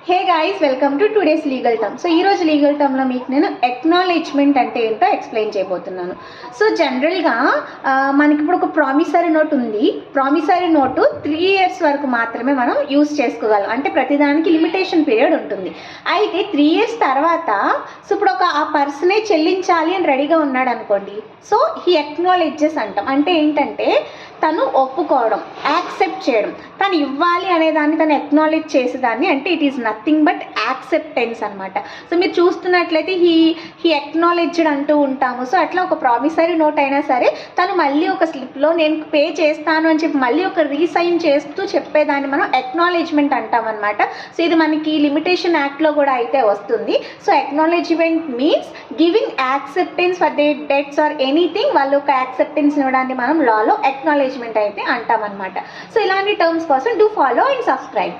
Hey guys, welcome to today's legal term. So ఈరోజు legal టర్మ్లో మీకు నేను ఎక్నాలెడ్జ్మెంట్ అంటే ఏంటో ఎక్స్ప్లెయిన్ చేయబోతున్నాను. సో జనరల్గా మనకి ఇప్పుడు ఒక ప్రామిసరీ నోట్ ఉంది. ప్రామిసరీ నోటు 3 years వరకు మాత్రమే మనం యూస్ చేసుకోగలం. అంటే ప్రతిదానికి లిమిటేషన్ పీరియడ్ ఉంటుంది. అయితే 3 years తర్వాత సో ఇప్పుడు ఆ పర్సనే చెల్లించాలి అని రెడీగా ఉన్నాడు అనుకోండి. సో హీ ఎక్నాలెడ్జెస్ అంటాం. అంటే ఏంటంటే తను ఒప్పుకోవడం, యాక్సెప్ట్ చేయడం, తను ఇవ్వాలి అనేదాన్ని తను ఎక్నాలెడ్జ్ చేసేదాన్ని. అంటే it is nothing but acceptance అనమాట. సో మీరు చూస్తున్నట్లయితే హీ ఎక్నాలెడ్జ్డ్ అంటూ ఉంటాము. సో అట్లా ఒక ప్రామిసరీ నోట్ అయినా సరే తను మళ్ళీ ఒక స్లిప్లో నేను పే చేస్తాను అని చెప్పి మళ్ళీ ఒక రీసైన్ చేస్తూ చెప్పేదాన్ని మనం ఎక్నాలెడ్జ్మెంట్ అంటాం అనమాట. సో ఇది మనకి లిమిటేషన్ యాక్ట్లో కూడా అయితే వస్తుంది. So acknowledgement means giving acceptance for the debts or anything. వాళ్ళు ఒక యాక్సెప్టెన్స్ ఇవ్వడాన్ని మనం లాలో ఎక్నాలెడ్జ్మెంట్ అయితే అంటాం అనమాట. సో ఇలాంటి టర్మ్స్ కోసం డూ ఫాలో అండ్ సబ్స్క్రైబ్.